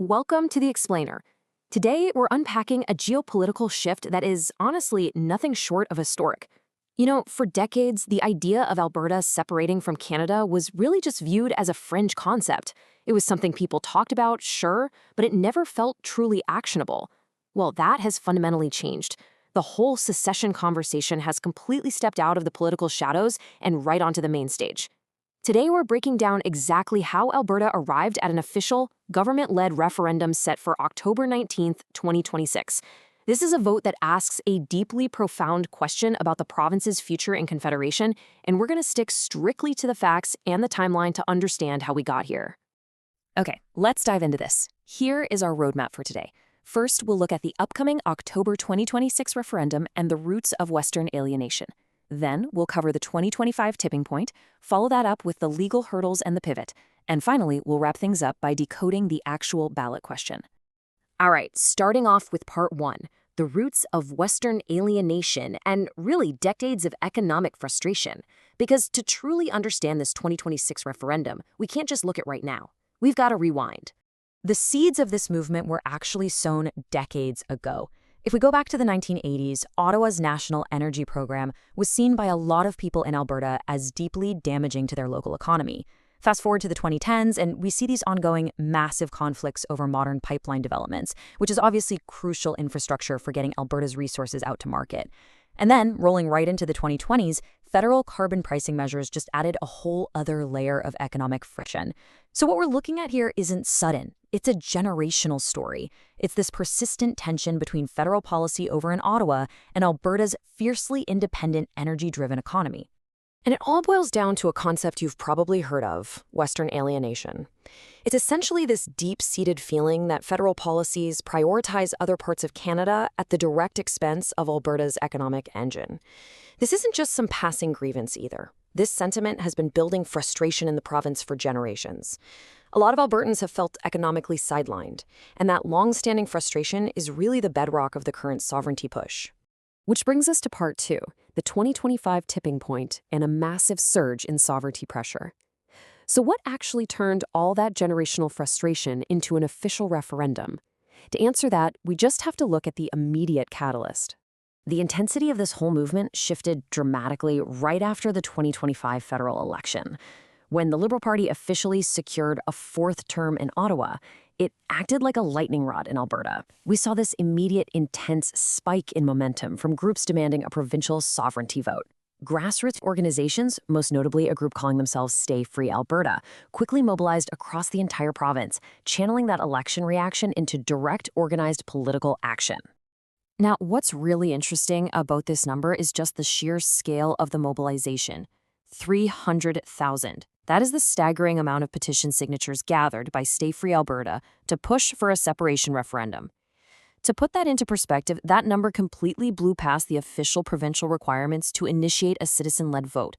Welcome to The Explainer. Today, we're unpacking a geopolitical shift that is, honestly, nothing short of historic. For decades, the idea of Alberta separating from Canada was really just viewed as a fringe concept. It was something people talked about, sure, but it never felt truly actionable. Well, that has fundamentally changed. The whole secession conversation has completely stepped out of the political shadows and right onto the main stage. Today, we're breaking down exactly how Alberta arrived at an official, government-led referendum set for October 19th, 2026. This is a vote that asks a deeply profound question about the province's future in Confederation, and we're going to stick strictly to the facts and the timeline to understand how we got here. Okay, let's dive into this. Here is our roadmap for today. First, we'll look at the upcoming October 2026 referendum and the roots of Western alienation. Then, we'll cover the 2025 tipping point, follow that up with the legal hurdles and the pivot, and finally, we'll wrap things up by decoding the actual ballot question. All right, starting off with part one, the roots of Western alienation and really decades of economic frustration. Because to truly understand this 2026 referendum, we can't just look at right now. We've got to rewind. The seeds of this movement were actually sown decades ago. If we go back to the 1980s, Ottawa's national energy program was seen by a lot of people in Alberta as deeply damaging to their local economy. Fast forward to the 2010s, and we see these ongoing massive conflicts over modern pipeline developments, which is obviously crucial infrastructure for getting Alberta's resources out to market. And then, rolling right into the 2020s, federal carbon pricing measures just added a whole other layer of economic friction. So what we're looking at here isn't sudden. It's a generational story. It's this persistent tension between federal policy over in Ottawa and Alberta's fiercely independent, energy-driven economy. And it all boils down to a concept you've probably heard of, Western alienation. It's essentially this deep-seated feeling that federal policies prioritize other parts of Canada at the direct expense of Alberta's economic engine. This isn't just some passing grievance either. This sentiment has been building frustration in the province for generations. A lot of Albertans have felt economically sidelined, and that long-standing frustration is really the bedrock of the current sovereignty push. Which brings us to part two, the 2025 tipping point and a massive surge in sovereignty pressure. So what actually turned all that generational frustration into an official referendum? To answer that, we just have to look at the immediate catalyst. The intensity of this whole movement shifted dramatically right after the 2025 federal election. When the Liberal Party officially secured a fourth term in Ottawa, it acted like a lightning rod in Alberta. We saw this immediate, intense spike in momentum from groups demanding a provincial sovereignty vote. Grassroots organizations, most notably a group calling themselves Stay Free Alberta, quickly mobilized across the entire province, channeling that election reaction into direct, organized political action. Now, what's really interesting about this number is just the sheer scale of the mobilization. 300,000. That is the staggering amount of petition signatures gathered by Stay Free Alberta to push for a separation referendum. To put that into perspective, that number completely blew past the official provincial requirements to initiate a citizen-led vote.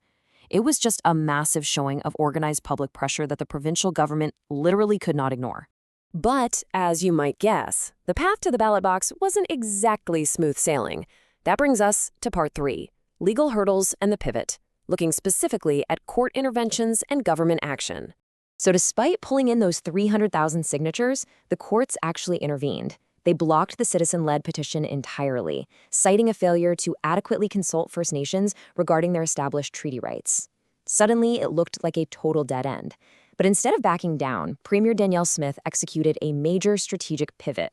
It was just a massive showing of organized public pressure that the provincial government literally could not ignore. But, as you might guess, the path to the ballot box wasn't exactly smooth sailing. That brings us to part three, legal hurdles and the pivot, looking specifically at court interventions and government action. So despite pulling in those 300,000 signatures, the courts actually intervened. They blocked the citizen-led petition entirely, citing a failure to adequately consult First Nations regarding their established treaty rights. Suddenly, it looked like a total dead end. But instead of backing down, Premier Danielle Smith executed a major strategic pivot.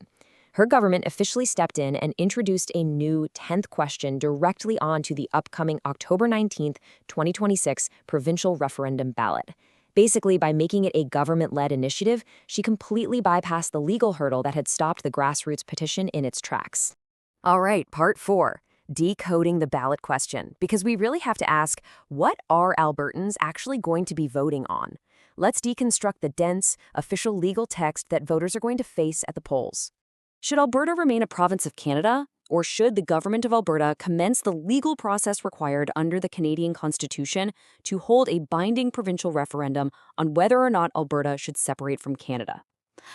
Her government officially stepped in and introduced a new 10th question directly onto the upcoming October 19th, 2026 provincial referendum ballot. Basically, by making it a government-led initiative, she completely bypassed the legal hurdle that had stopped the grassroots petition in its tracks. All right, part four, decoding the ballot question, because we really have to ask, what are Albertans actually going to be voting on? Let's deconstruct the dense, official legal text that voters are going to face at the polls. Should Alberta remain a province of Canada, or should the government of Alberta commence the legal process required under the Canadian Constitution to hold a binding provincial referendum on whether or not Alberta should separate from Canada?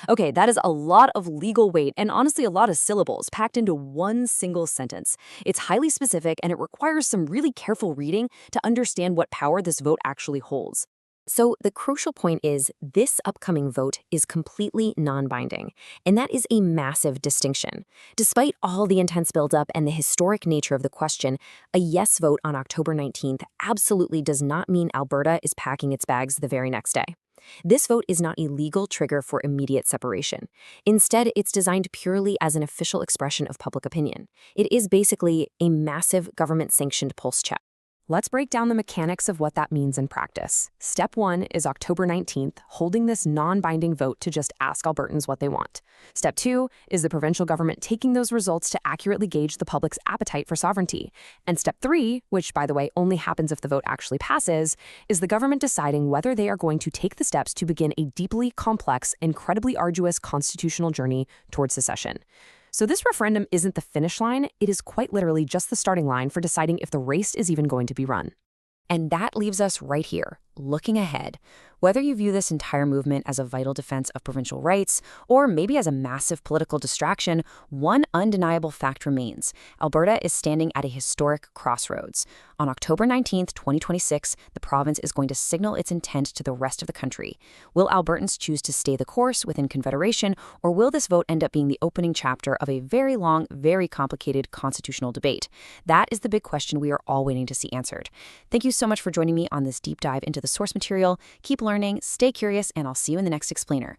Okay, that is a lot of legal weight and honestly a lot of syllables packed into one single sentence. It's highly specific and it requires some really careful reading to understand what power this vote actually holds. So the crucial point is this upcoming vote is completely non-binding, and that is a massive distinction. Despite all the intense buildup and the historic nature of the question, a yes vote on October 19th absolutely does not mean Alberta is packing its bags the very next day. This vote is not a legal trigger for immediate separation. Instead, it's designed purely as an official expression of public opinion. It is basically a massive government-sanctioned pulse check. Let's break down the mechanics of what that means in practice. Step 1 is October 19th, holding this non-binding vote to just ask Albertans what they want. Step 2 is the provincial government taking those results to accurately gauge the public's appetite for sovereignty. And step 3, which by the way only happens if the vote actually passes, is the government deciding whether they are going to take the steps to begin a deeply complex, incredibly arduous constitutional journey towards secession. So this referendum isn't the finish line, it is quite literally just the starting line for deciding if the race is even going to be run. And that leaves us right here, looking ahead. Whether you view this entire movement as a vital defense of provincial rights, or maybe as a massive political distraction, one undeniable fact remains. Alberta is standing at a historic crossroads. On October 19th, 2026, the province is going to signal its intent to the rest of the country. Will Albertans choose to stay the course within Confederation, or will this vote end up being the opening chapter of a very long, very complicated constitutional debate? That is the big question we are all waiting to see answered. Thank you so much for joining me on this deep dive into the source material. Keep learning, stay curious, and I'll see you in the next explainer.